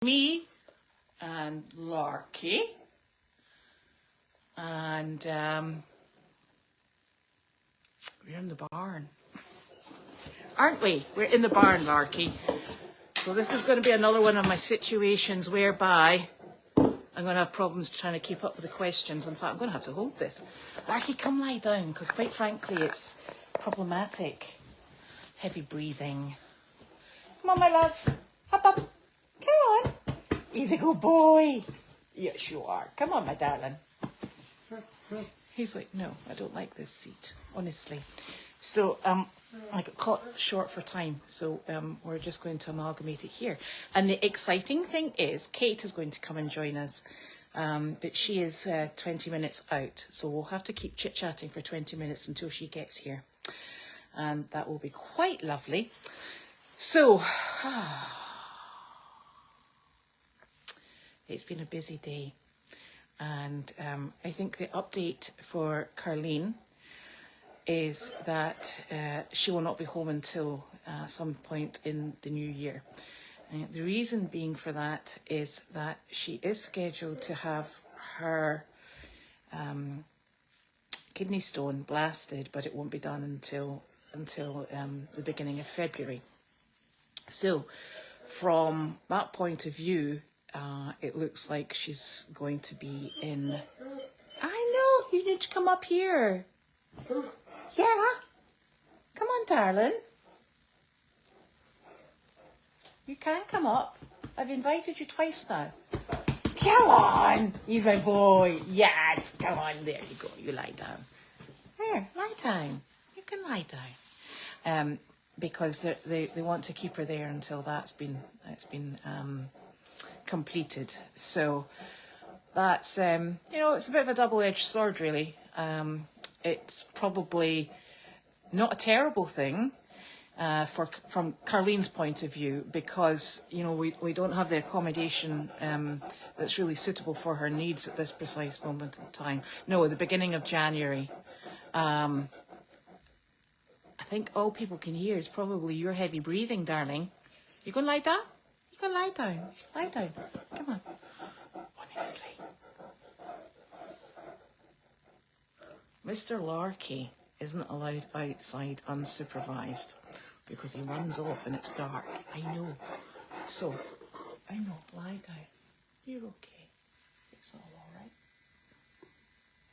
me and Larky. And we're in the barn. Aren't we? We're in the barn, Larky. So this is going to be another one of my situations whereby I'm going to have problems trying to keep up with the questions. In fact, I'm going to have to hold this. Larky, come lie down, because quite frankly, it's problematic. Heavy breathing. Come on, my love. Hop up. Come on. He's a good boy. Yes, you are. Come on, my darling. He's like, no, I don't like this seat, honestly. So I got caught short for time, so we're just going to amalgamate it here. And the exciting thing is Kate is going to come and join us, but she is 20 minutes out, so we'll have to keep chit-chatting for 20 minutes until she gets here. And that will be quite lovely. So, it's been a busy day. And I think the update for Carleen is that she will not be home until some point in the new year. And the reason being for that is that she is scheduled to have her kidney stone blasted, but it won't be done until the beginning of February. So from that point of view, it looks like she's going to be in... I know, you need to come up here. Yeah? Come on, darling. You can come up. I've invited you twice now. Come on. He's my boy. Yes, come on. There you go. You lie down. There, lie down. You can lie down. Because they want to keep her there until that's been completed. So that's it's a bit of a double-edged sword, really. It's probably not a terrible thing from Carleen's point of view, because we don't have the accommodation that's really suitable for her needs at this precise moment in time. No, at the beginning of January. I think all people can hear is probably your heavy breathing, darling. You gonna lie down? You can lie down. Lie down. Come on. Honestly. Mr. Larky isn't allowed outside unsupervised because he runs off and it's dark. I know. So, I know. Lie down. You're okay. It's all alright.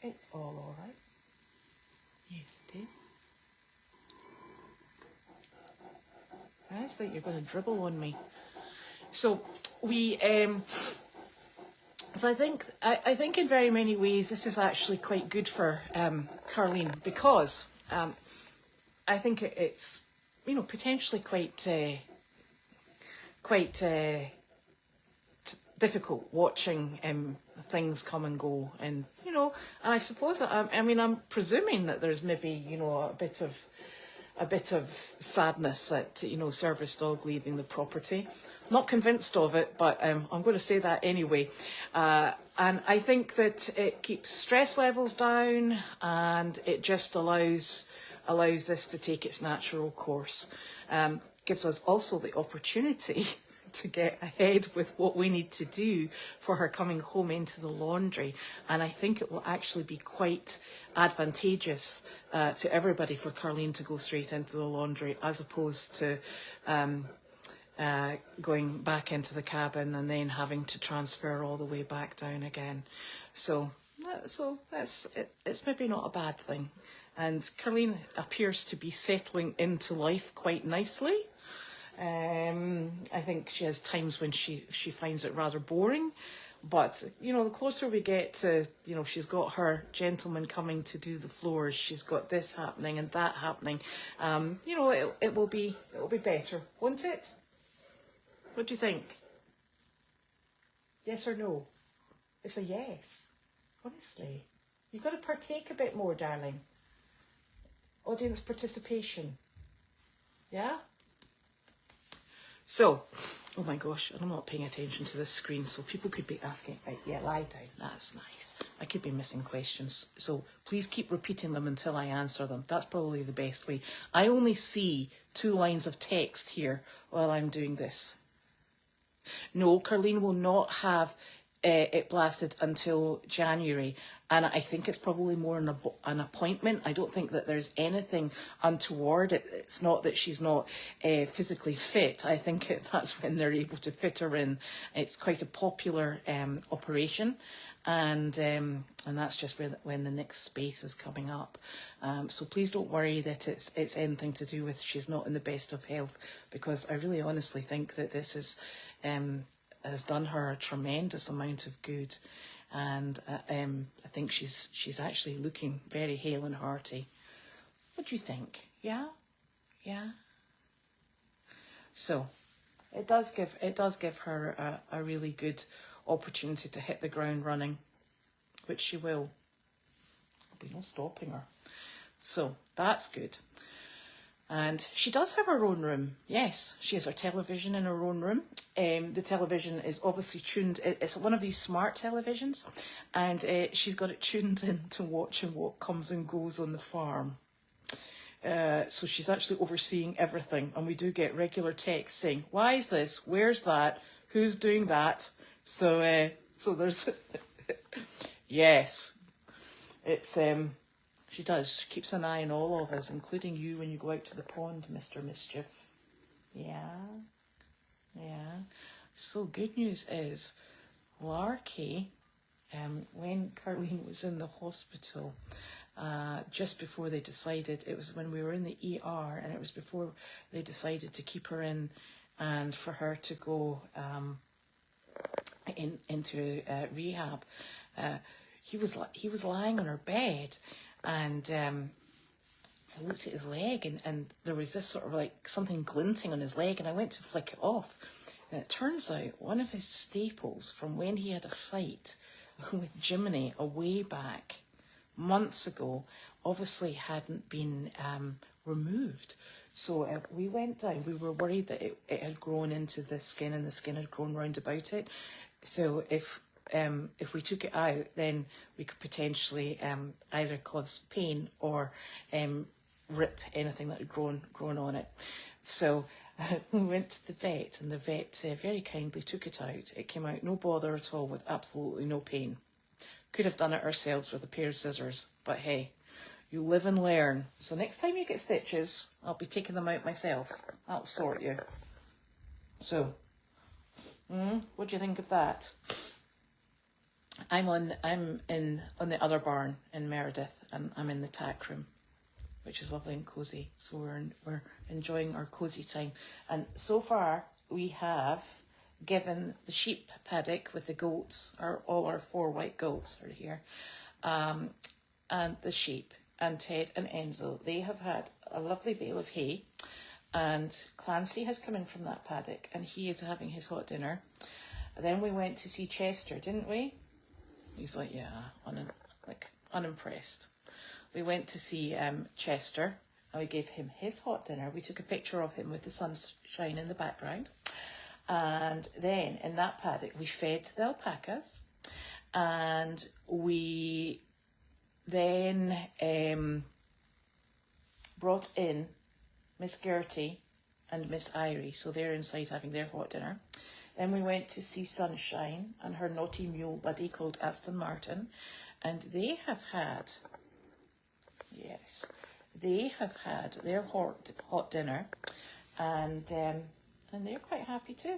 It's all alright. Yes, it is. I just think you're going to dribble on me. So we, so I think in very many ways this is actually quite good for Carleen, because I think it's potentially quite difficult watching things come and go, and and I suppose I'm presuming that there's maybe a bit of sadness at service dog leaving the property. Not convinced of it, but I'm going to say that anyway. And I think that it keeps stress levels down, and it just allows this to take its natural course. Gives us also the opportunity to get ahead with what we need to do for her coming home into the laundry. And I think it will actually be quite advantageous to everybody for Carleen to go straight into the laundry, as opposed to going back into the cabin and then having to transfer all the way back down again. So it's maybe not a bad thing. And Carleen appears to be settling into life quite nicely. I think she has times when she finds it rather boring, but the closer we get to she's got her gentleman coming to do the floors, she's got this happening and that happening, it will be better, won't it? What do you think? Yes or no? It's a yes. Honestly, you've got to partake a bit more, darling. Audience participation. Yeah? So, oh my gosh, and I'm not paying attention to this screen, so people could be asking, right, yeah, lie down, that's nice. I could be missing questions, so please keep repeating them until I answer them. That's probably the best way. I only see 2 lines of text here while I'm doing this. No, Carlene will not have it blasted until January. And I think it's probably more an appointment. I don't think that there's anything untoward. It's not that she's not physically fit. I think that's when they're able to fit her in. It's quite a popular operation. And that's just when the next space is coming up. So please don't worry that it's anything to do with she's not in the best of health, because I really honestly think that this is has done her a tremendous amount of good, and I think she's actually looking very hale and hearty. What do you think? Yeah, yeah. So it does give her a really good opportunity to hit the ground running, which she will. There'll be no stopping her. So that's good. And she does have her own room. Yes, she has her television in her own room. The television is obviously tuned. It's one of these smart televisions, and she's got it tuned in to watching what comes and goes on the farm. So she's actually overseeing everything, and we do get regular texts saying, "Why is this? Where's that? Who's doing that?" So there's yes, it's she does. She keeps an eye on all of us, including you when you go out to the pond, Mr. Mischief. Yeah. Yeah. So good news is, Larky, when Carlene was in the hospital, just before they decided, it was when we were in the ER, and it was before they decided to keep her in and for her to go into rehab. He was lying on her bed, and I looked at his leg, and there was this sort of like something glinting on his leg, and I went to flick it off, and it turns out one of his staples from when he had a fight with Jiminy a way back months ago obviously hadn't been removed. So we went down. We were worried that it had grown into the skin, and the skin had grown round about it. So if we took it out, then we could potentially either cause pain or rip anything that had grown on it. So we went to the vet, and the vet very kindly took it out. It came out no bother at all, with absolutely no pain. Could have done it ourselves with a pair of scissors, but hey, you live and learn. So next time you get stitches, I'll be taking them out myself. That'll sort you. So, what do you think of that? I'm on the other barn in Meredith, and I'm in the tack room, which is lovely and cosy. So we're enjoying our cosy time. And so far we have given the sheep paddock with the goats, all our 4 white goats are here, and the sheep, and Ted and Enzo, they have had a lovely bale of hay, and Clancy has come in from that paddock, and he is having his hot dinner. And then we went to see Chester, didn't we? He's like, yeah, unimpressed. We went to see Chester, and we gave him his hot dinner. We took a picture of him with the sunshine in the background. And then in that paddock, we fed the alpacas, and we then brought in Miss Gertie and Miss Irie. So they're inside having their hot dinner. Then we went to see Sunshine and her naughty mule buddy called Aston Martin, and they have had, yes, they have had their hot dinner, and they're quite happy too.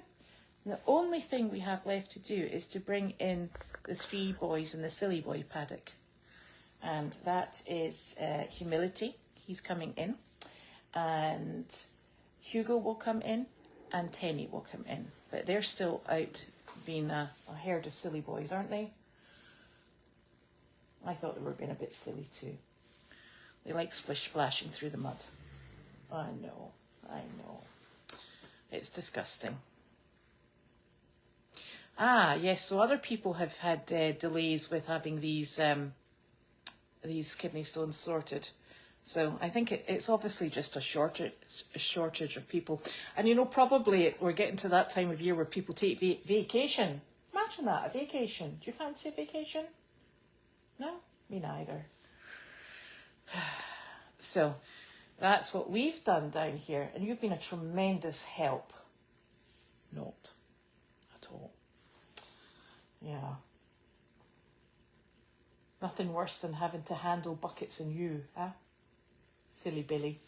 And the only thing we have left to do is to bring in the 3 boys in the silly boy paddock, and that is Humility. He's coming in, and Hugo will come in, and Tenny will come in. But they're still out being a herd of silly boys, aren't they? I thought they were being a bit silly too. They like splashing through the mud. I know. It's disgusting. Yes, so other people have had delays with having these kidney stones sorted. So I think it's obviously just a shortage of people. And probably we're getting to that time of year where people take vacation. Imagine that, a vacation. Do you fancy a vacation? No? Me neither. So that's what we've done down here. And you've been a tremendous help. Not. Yeah. Nothing worse than having to handle buckets and you, huh? Silly Billy.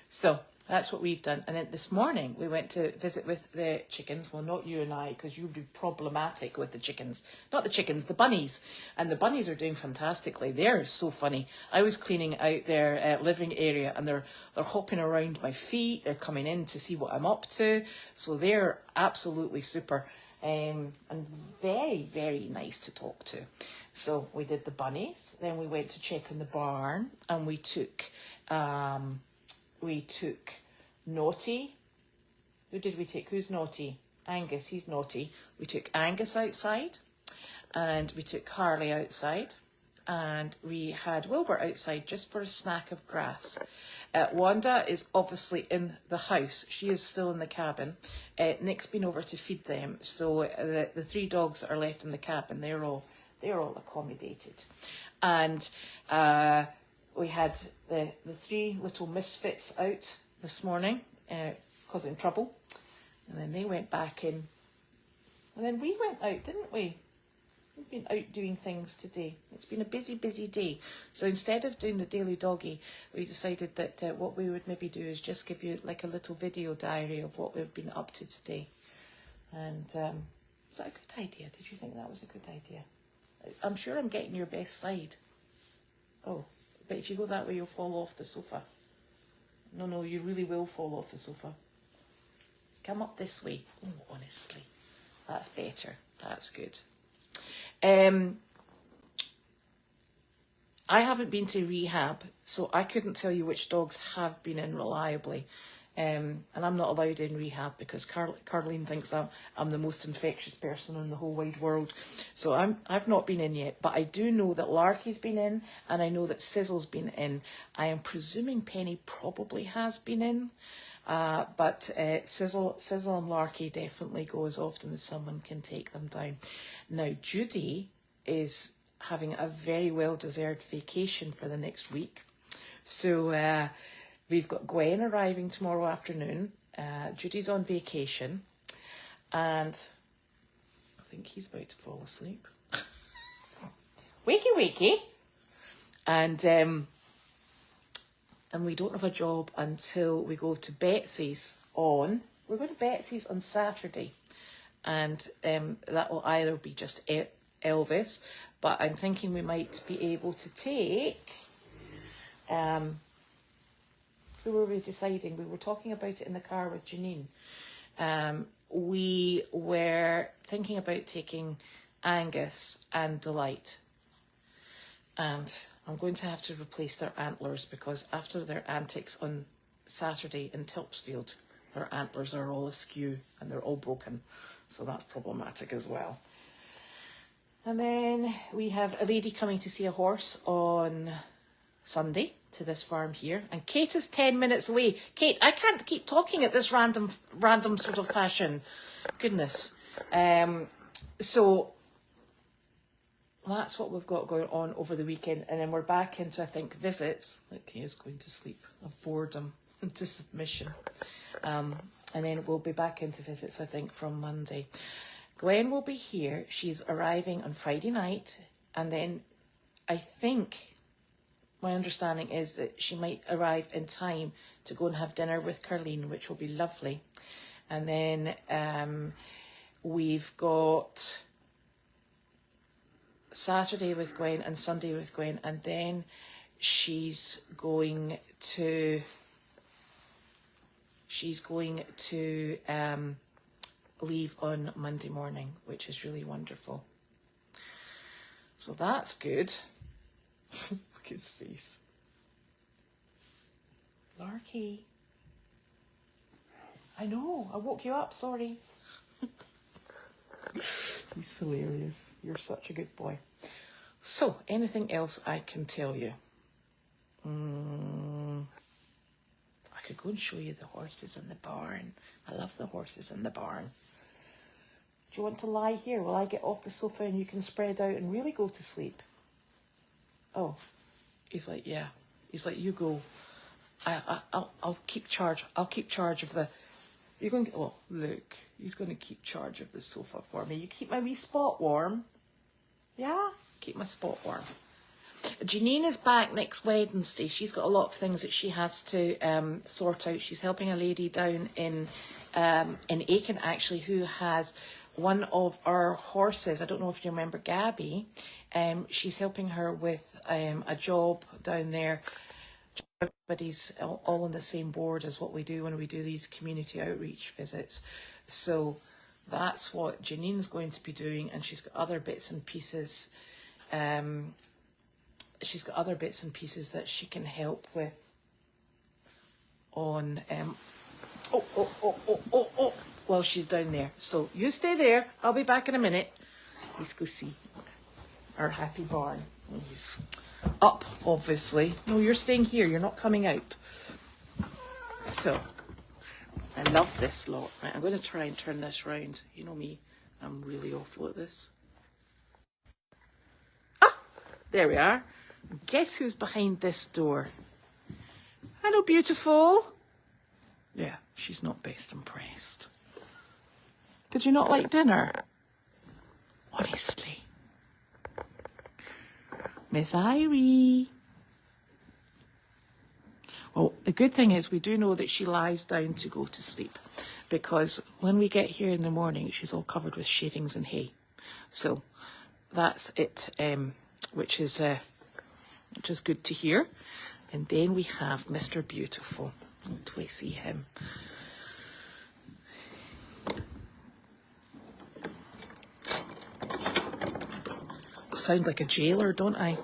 So that's what we've done. And then this morning we went to visit with the chickens. Well, not you and I, because you'd be problematic with the chickens. Not the chickens, the bunnies. And the bunnies are doing fantastically. They're so funny. I was cleaning out their living area and they're hopping around my feet. They're coming in to see what I'm up to. So they're absolutely super. And very, very nice to talk to. So we did the bunnies. Then we went to check in the barn and we took Naughty. Who did we take? Who's Naughty? Angus, he's naughty. We took Angus outside and we took Harley outside and we had Wilbur outside just for a snack of grass. Wanda is obviously in the house. She is still in the cabin. Nick's been over to feed them. So the three dogs that are left in the cabin, they're all accommodated. And we had the three little misfits out this morning, causing trouble. And then they went back in. And then we went out, didn't we? We've been out doing things today. It's been a busy, busy day. So instead of doing the daily doggy, we decided that what we would maybe do is just give you like a little video diary of what we've been up to today. And was that a good idea? Did you think that was a good idea? I'm sure I'm getting your best side. Oh, but if you go that way, you'll fall off the sofa. No, you really will fall off the sofa. Come up this way. Oh, honestly. That's better. That's good. I haven't been to rehab, so I couldn't tell you which dogs have been in reliably. And I'm not allowed in rehab because Carleen thinks I'm the most infectious person in the whole wide world. So I've not been in yet, but I do know that Larky's been in, and I know that Sizzle's been in. I am presuming Penny probably has been in, but Sizzle and Larky definitely go as often as someone can take them down. Now Judy is having a very well-deserved vacation for the next week. So we've got Gwen arriving tomorrow afternoon. Judy's on vacation. And I think he's about to fall asleep. Wakey, wakey. And we don't have a job until we go to Betsy's on... We're going to Betsy's on Saturday. And that will either be just Elvis, but I'm thinking we might be able to take... who were we deciding? We were talking about it in the car with Janine. We were thinking about taking Angus and Delight. And I'm going to have to replace their antlers because after their antics on Saturday in Tilpsfield, their antlers are all askew and they're all broken. So that's problematic as well. And then we have a lady coming to see a horse on Sunday to this farm here. And Kate is 10 minutes away. Kate, I can't keep talking at this random sort of fashion. Goodness. So that's what we've got going on over the weekend. And then we're back into, I think, visits. Look, he is going to sleep of boredom into submission. And then we'll be back into visits, I think, from Monday. Gwen will be here. She's arriving on Friday night. And then I think my understanding is that she might arrive in time to go and have dinner with Carleen, which will be lovely. And then we've got Saturday with Gwen and Sunday with Gwen. And then she's going to leave on Monday morning, which is really wonderful. So that's good. Look at his face. Larky. I know, I woke you up, sorry. He's hilarious. You're such a good boy. So, anything else I can tell you? I could go and show you the horses in the barn. I love the horses in the barn. Do you want to lie here? Will I get off the sofa and you can spread out and really go to sleep? Oh, he's like, yeah. He's like, you go. I'll keep charge. I'll keep charge of the... You're going to... Oh, look. He's going to keep charge of the sofa for me. You keep my wee spot warm. Yeah, keep my spot warm. Janine is back next Wednesday. She's got a lot of things that she has to sort out. She's helping a lady down in Aiken, actually, who has one of our horses. I don't know if you remember Gabby. She's helping her with a job down there. Everybody's all on the same board as what we do when we do these community outreach visits. So that's what Janine's going to be doing, and she's got other bits and pieces. She's got other bits and pieces that she can help with on while she's down there. So you stay there. I'll be back in a minute. Let's go see our happy barn. He's up, obviously. No, you're staying here. You're not coming out. So I love this lot. Right, I'm going to try and turn this round. You know me, I'm really awful at this. Ah, there we are. Guess who's behind this door? Hello, beautiful. Yeah, she's not best impressed. Did you not like dinner? Honestly. Miss Irie. Well, the good thing is we do know that she lies down to go to sleep, because when we get here in the morning, she's all covered with shavings and hay. So that's it, which is good to hear. And then we have Mr. Beautiful. Do I see him? I sound like a jailer, don't I?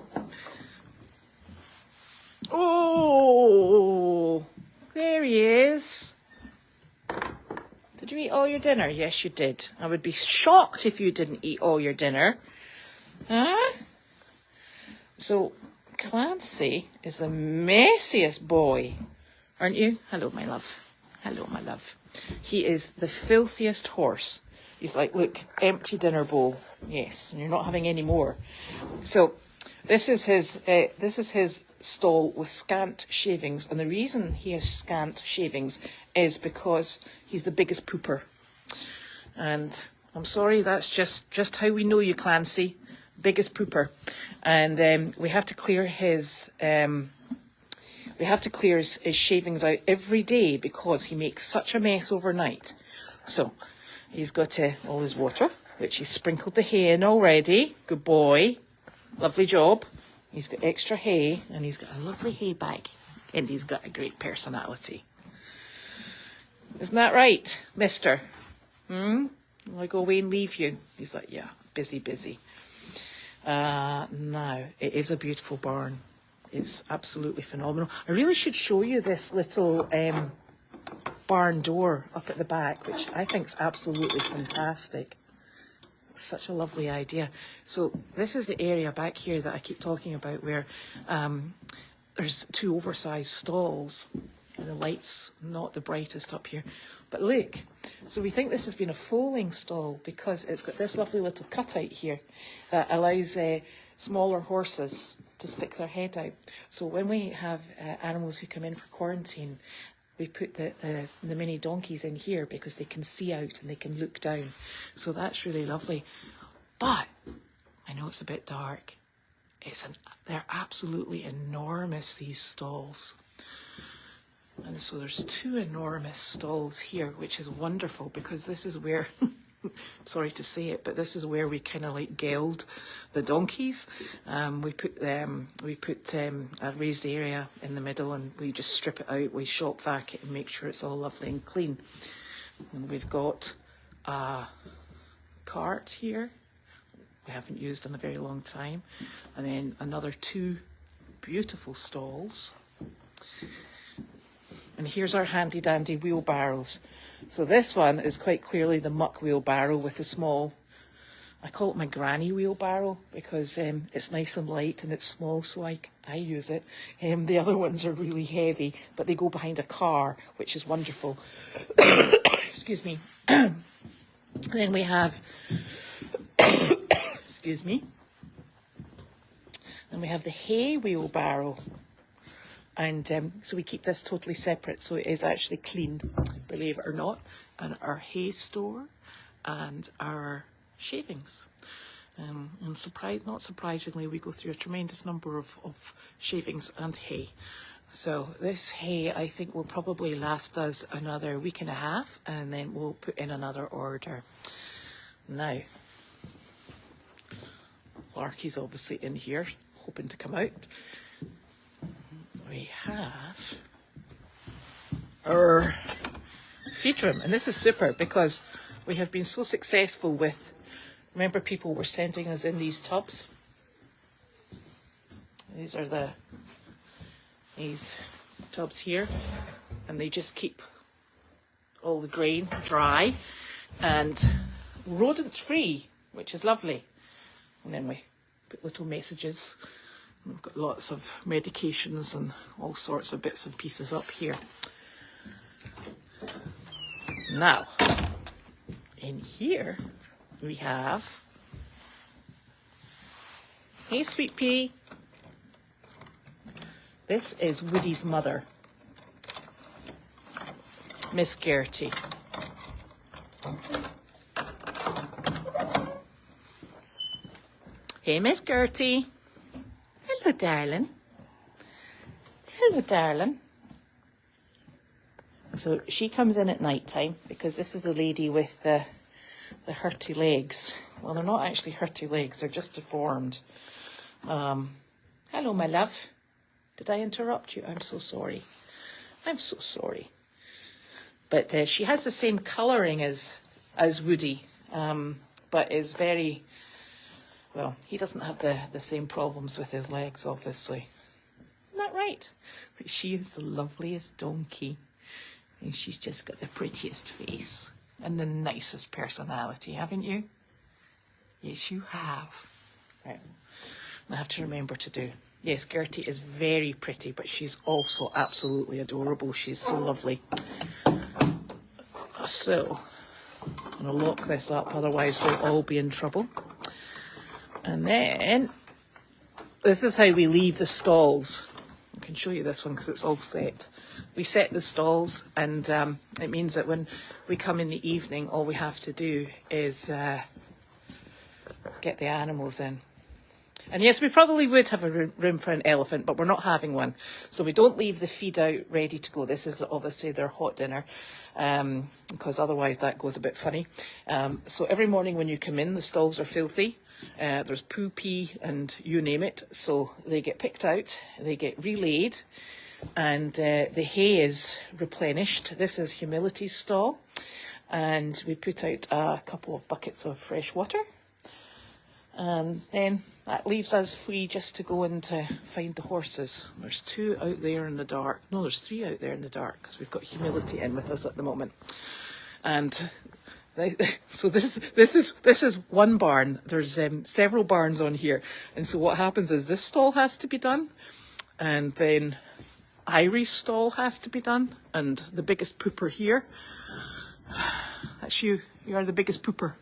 Oh, there he is. Did you eat all your dinner? Yes, you did. I would be shocked if you didn't eat all your dinner. Huh? So Clancy is the messiest boy, aren't you? Hello, my love. Hello, my love. He is the filthiest horse. He's like, look, empty dinner bowl. Yes, and you're not having any more. So this is his stall with scant shavings, and the reason he has scant shavings is because he's the biggest pooper. And I'm sorry, that's just how we know you, Clancy. Biggest pooper. And we have to clear his his shavings out every day because he makes such a mess overnight. So he's got all his water, which he's sprinkled the hay in already. Good boy. Lovely job. He's got extra hay, and he's got a lovely hay bag, and he's got a great personality. Isn't that right, mister? Will I go away and leave you? He's like, yeah, busy. Now, it is a beautiful barn. It's absolutely phenomenal. I really should show you this little barn door up at the back, which I think is absolutely fantastic. It's such a lovely idea. So this is the area back here that I keep talking about, where there's two oversized stalls, and the light's not the brightest up here. But look, so we think this has been a foaling stall because it's got this lovely little cutout here that allows smaller horses to stick their head out. So when we have animals who come in for quarantine, we put the mini donkeys in here because they can see out and they can look down. So that's really lovely. But I know it's a bit dark. They're absolutely enormous, these stalls. And so there's two enormous stalls here, which is wonderful because this is where, sorry to say it, but this is where we kind of like geld the donkeys. We put a raised area in the middle, and we just strip it out, we shop vac it and make sure it's all lovely and clean. And we've got a cart here we haven't used in a very long time, and then another two beautiful stalls. And here's our handy dandy wheelbarrows. So this one is quite clearly the muck wheelbarrow with a small, I call it my granny wheelbarrow because it's nice and light and it's small, so I use it. The other ones are really heavy, but they go behind a car, which is wonderful. Excuse me. Then we have, excuse me. Then we have the hay wheelbarrow. And so we keep this totally separate, so it is actually clean, believe it or not. And our hay store and our shavings. And not surprisingly, we go through a tremendous number of shavings and hay. So this hay, I think, will probably last us another week and a half, and then we'll put in another order. Now, Larky's obviously in here, hoping to come out. We have our feed room, and this is super because we have been so successful with, remember people were sending us in these tubs. These are these tubs here, and they just keep all the grain dry and rodent free, which is lovely. And then we put little messages. We've got lots of medications and all sorts of bits and pieces up here. Now, in here we have, hey Sweet Pea, this is Woody's mother, Miss Gertie. Hey Miss Gertie. Hello darling. Hello darling. So she comes in at night time because this is the lady with the hurty legs. Well, they're not actually hurty legs, they're just deformed. Hello my love. Did I interrupt you? I'm so sorry. I'm so sorry. But she has the same colouring as Woody, but is very, well, he doesn't have the same problems with his legs, obviously. Isn't that right? But she is the loveliest donkey. And she's just got the prettiest face and the nicest personality, haven't you? Yes, you have. Right. I have to remember to do. Yes, Gertie is very pretty, but she's also absolutely adorable. She's so lovely. So, I'm going to lock this up, otherwise we'll all be in trouble. And then, this is how we leave the stalls. I can show you this one because it's all set. We set the stalls, and it means that when we come in the evening, all we have to do is get the animals in. And yes, we probably would have a room for an elephant, but we're not having one. So we don't leave the feed out ready to go. This is obviously their hot dinner, because otherwise that goes a bit funny. So every morning when you come in, the stalls are filthy. There's poo, pee, and you name it. So they get picked out, they get relayed, and the hay is replenished. This is Humility's stall, and we put out a couple of buckets of fresh water, and then that leaves us free just to go and find the horses. There's 2 out there in the dark. No, there's 3 out there in the dark because we've got Humility in with us at the moment. And so this is one barn. There's several barns on here, and so what happens is this stall has to be done, and then Irie's stall has to be done, and the biggest pooper here, that's you are the biggest pooper.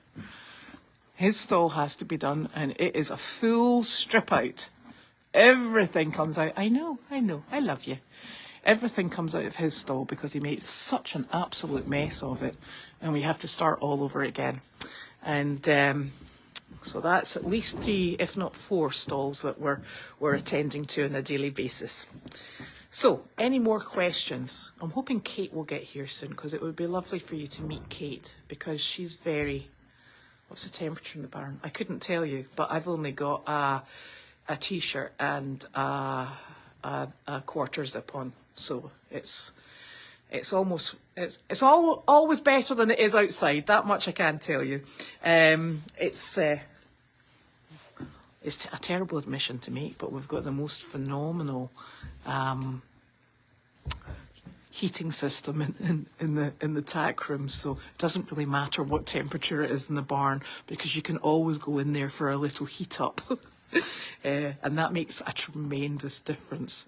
His stall has to be done, and it is a full strip out. Everything comes out. I know, I love you. Everything comes out of his stall because he made such an absolute mess of it, and we have to start all over again. And so that's at least 3, if not 4 stalls that we're attending to on a daily basis. So, any more questions? I'm hoping Kate will get here soon, because it would be lovely for you to meet Kate, because she's very... What's the temperature in the barn? I couldn't tell you, but I've only got a t-shirt and a quarter zip on, so it's always better than it is outside. That much I can tell you. It's a terrible admission to make, but we've got the most phenomenal heating system in the tack room, so it doesn't really matter what temperature it is in the barn, because you can always go in there for a little heat up. And that makes a tremendous difference.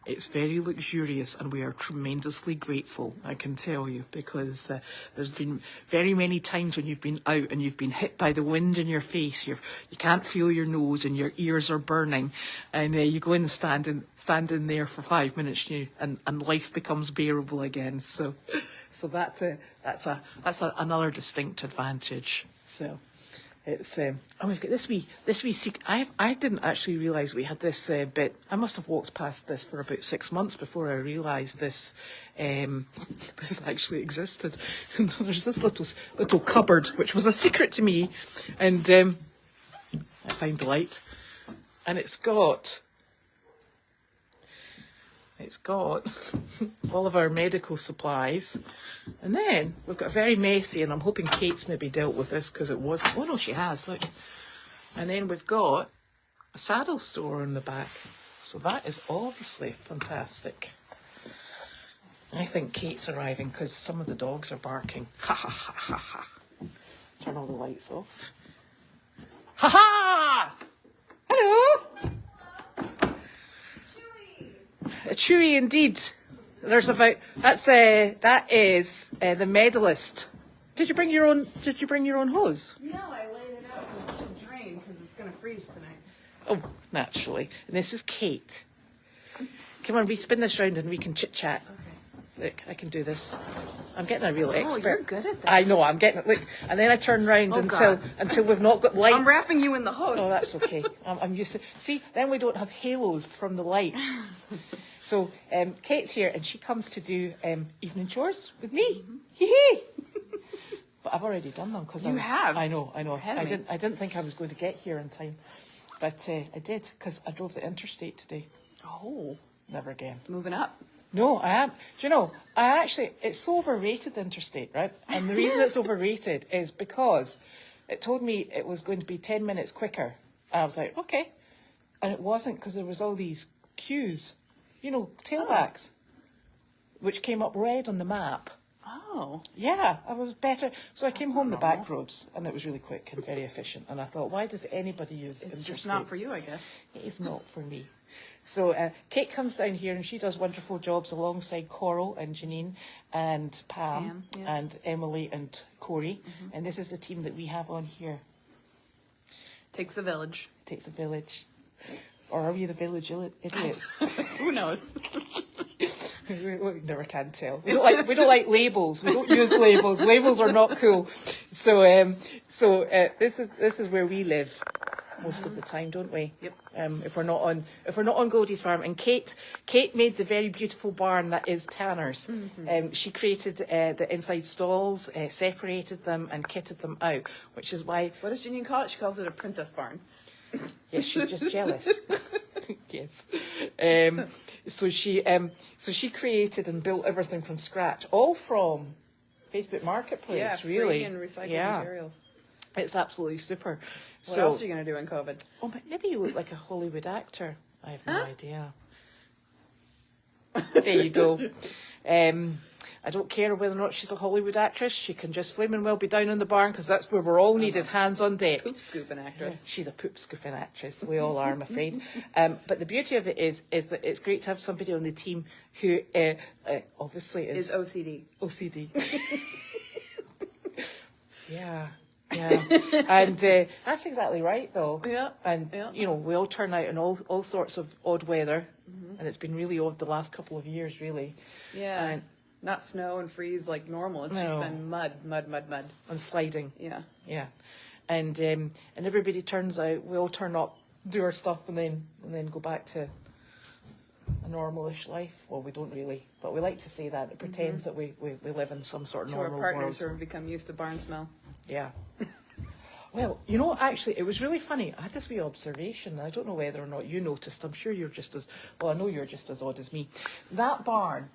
It's very luxurious, and we are tremendously grateful, I can tell you, because there's been very many times when you've been out and you've been hit by the wind in your face. You can't feel your nose and your ears are burning, and you go in and stand in there for 5 minutes, and life becomes bearable again. So that's another distinct advantage. So It's we've got this wee secret. I didn't actually realise we had this bit. I must have walked past this for about 6 months before I realised this this actually existed. And there's this little cupboard which was a secret to me, and I find the light, and it's got all of our medical supplies. And then we've got very messy, and I'm hoping Kate's maybe dealt with this because it was, oh no, she has, look. And then we've got a saddle store on the back. So that is obviously fantastic. I think Kate's arriving because some of the dogs are barking. Ha ha ha ha ha. Turn all the lights off. Ha ha! Hello! A chewy indeed. There's about that is the medalist. Did you bring your own hose? No, I laid it out to drain because it's gonna freeze tonight. Oh, naturally. And this is Kate. Come on, we spin this round and we can chit chat. Okay. Look, I can do this. I'm getting a real expert. Oh, you're good at this. I know, I'm getting it. Look, and then I turn round until we've not got lights. I'm wrapping you in the hose. Oh, that's okay. I'm used to. See, then we don't have halos from the lights. So Kate's here, and she comes to do evening chores with me. Hee. But I've already done them because I know. I didn't think I was going to get here in time, but I did because I drove the interstate today. Oh, never again. Moving up. No, I am. Do you know? It's so overrated, the interstate, right? And the reason it's overrated is because it told me it was going to be 10 minutes quicker. And I was like, okay, and it wasn't because there was all these queues. You know, tailbacks, which came up red on the map. Oh. Yeah, I was better. So I came home the back roads, and it was really quick and very efficient. And I thought, why does anybody use It's interstate? just not for you, I guess. It is not for me. So Kate comes down here, and she does wonderful jobs alongside Coral and Janine and Pam and Emily and Corey. Mm-hmm. And this is the team that we have on here. Takes a village. Takes a village. Or are we the village idiots? Who knows? We never can tell. We don't like labels. We don't use labels. Labels are not cool. So this is where we live most of the time, don't we? Yep. If we're not on Goldy's farm. And Kate made the very beautiful barn that is Tanner's. Mm-hmm. She created the inside stalls, separated them, and kitted them out, which is why. What does Janine call it? She calls it a princess barn. Yes, she's just jealous. Yes. So she created and built everything from scratch, all from Facebook Marketplace. Yeah, really, free and recycled materials. It's absolutely super. What else are you going to do in COVID? Oh, but maybe you look like a Hollywood actor. I have no idea. There you go. I don't care whether or not she's a Hollywood actress. She can just flaming well be down in the barn because that's where we're all needed, hands on deck. Poop scooping actress. Yeah, she's a poop scooping actress. We all are, I'm afraid. But the beauty of it is that it's great to have somebody on the team who obviously is OCD. OCD. Yeah. And that's exactly right, though. Yeah. And you know, we all turn out in all sorts of odd weather, and it's been really odd the last couple of years, really. Yeah. And not snow and freeze like normal. It's just been mud. And sliding. Yeah. And everybody turns out. We all turn up, do our stuff, and then go back to a normalish life. Well, we don't really, but we like to say that. It pretends that we live in some sort of normal world. To our partners who have become used to barn smell. Yeah. Well, you know, actually, it was really funny. I had this wee observation. I don't know whether or not you noticed. I'm sure you're just as, well, I know you're just as odd as me. That barn,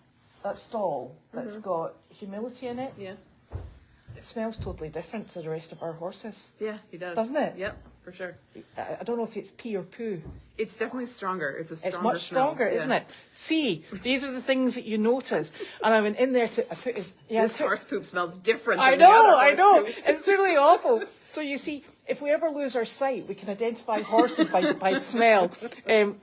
that stall that's got humility in it, it smells totally different to the rest of our horses. Yeah, he does. Doesn't it? Yep, for sure. I don't know if it's pee or poo. It's definitely stronger. It's a stronger It's much stronger, smell. isn't it? See, these are the things that you notice. And I went in there I put his... This horse poop smells different I than know, the other I horse know. poop. It's really awful. So you see, if we ever lose our sight, we can identify horses by smell.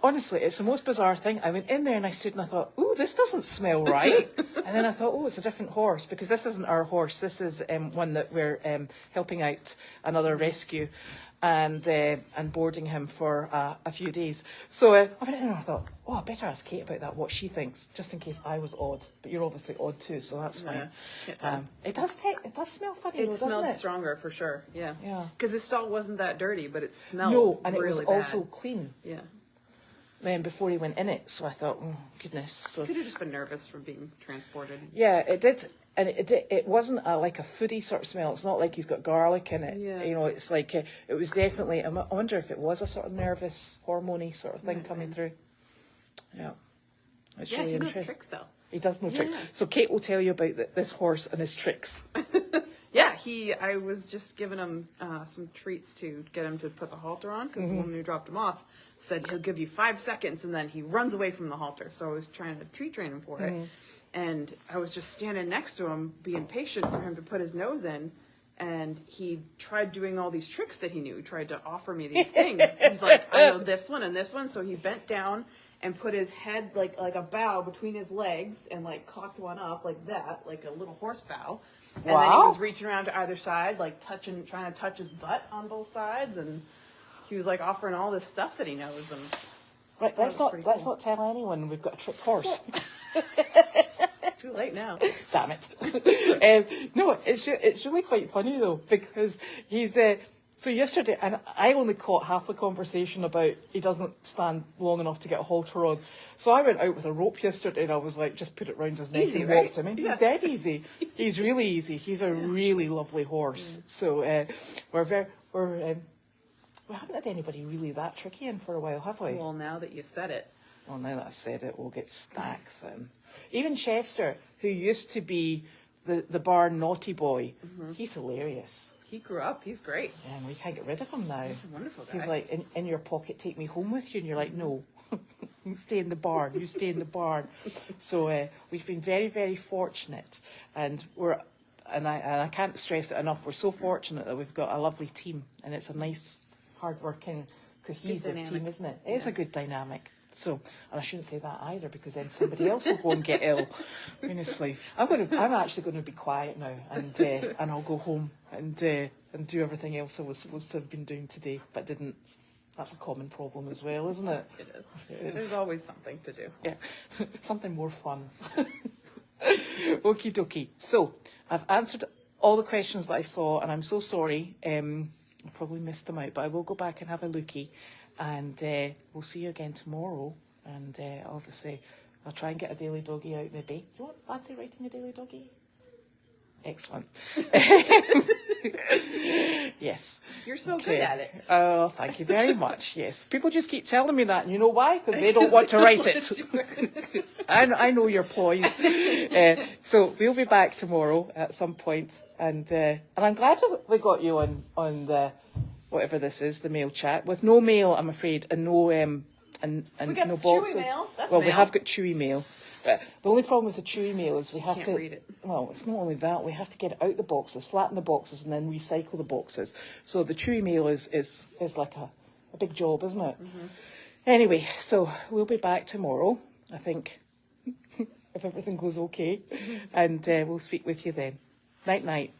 Honestly, it's the most bizarre thing. I went in there and I stood and I thought, ooh, this doesn't smell right. And then I thought, oh, it's a different horse, because this isn't our horse. This is one that we're helping out another rescue and boarding him for a few days. So I went in and I thought, Oh, I better ask Kate about that, what she thinks, just in case I was odd. But you're obviously odd too, so that's fine. Can't tell. It does smell funny, though, It doesn't smelled it? stronger for sure. Yeah. Yeah. Because his stall wasn't that dirty, but it smelled No, and really it was bad. also clean. Yeah. Before he went in it, so I thought, oh goodness. So Could have just been nervous from being transported. yeah, it did, and it wasn't like a foodie sort of smell. It's not like he's got garlic in it. Yeah. You know, it's like it was definitely. I wonder if it was a sort of nervous, hormony sort of thing Might have coming been. through. Yeah, it's Yeah, really he knows interesting. tricks though. He does know tricks. Yeah. So Kate will tell you about this horse and his tricks. Yeah, I was just giving him some treats to get him to put the halter on, because when we dropped him off, said he'll give you 5 seconds, and then he runs away from the halter. So I was trying to treat train him for it, and I was just standing next to him, being patient for him to put his nose in, and he tried doing all these tricks that he knew. He tried to offer me these things. He's like, I know this one and this one, so he bent down and put his head like a bow between his legs and like cocked one up like that, like a little horse bow. And then he Wow. was reaching around to either side, like trying to touch his butt on both sides, and he was like offering all this stuff that he knows. And Right, let's was pretty not cool. tell anyone we've got a trick horse. too late now. Damn it. No, it's really quite funny though, because he's so yesterday, and I only caught half the conversation about he doesn't stand long enough to get a halter on. So I went out with a rope yesterday, and I was like, just put it round his neck Easy, and right? walked him in. Yeah. He's dead easy. He's really easy. He's a really lovely horse. So we haven't had anybody really that tricky in for a while, have we? Well, now that you said it, Well, now that I've said it, we'll get stacks in. Even Chester, who used to be the barn naughty boy, he's hilarious. he grew up. He's great. Yeah, and we can't get rid of him now. He's a wonderful guy. He's like, in your pocket, take me home with you. And you're like, no, you stay in the barn. You stay in the barn. So we've been very, very fortunate. And I can't stress it enough, we're so fortunate that we've got a lovely team. And it's a nice, hard-working, cohesive dynamic. team, isn't it? It is a good dynamic. So, and I shouldn't say that either, because then somebody else will go and get ill. Honestly, I'm actually going to be quiet now, and I'll go home and do everything else I was supposed to have been doing today, but didn't. That's a common problem as well, isn't it? It is. It is. There's always something to do. Yeah, something more fun. Okie dokie. So I've answered all the questions that I saw, and I'm so sorry. I probably missed them out, but I will go back and have a lookie. And we'll see you again tomorrow. And obviously, I'll try and get a daily doggy out maybe. Do you want fancy writing a daily doggy? Excellent. Yes. You're so good at it. Oh, thank you very much. Yes. People just keep telling me that. And you know why? Because they don't want to write it. I know your ploys. So we'll be back tomorrow at some point. And I'm glad that we got you on the... whatever this is, the mail chat, with no mail, I'm afraid, and no and We got no Chewy boxes. mail. That's Well, we mail. have got Chewy mail. But the only problem with the Chewy mail is we have can't to read it. Well, it's not only that, we have to get it out the boxes, flatten the boxes, and then recycle the boxes. So the Chewy mail is like a big job, isn't it? Anyway, so we'll be back tomorrow, I think, if everything goes okay, and we'll speak with you then. Night night.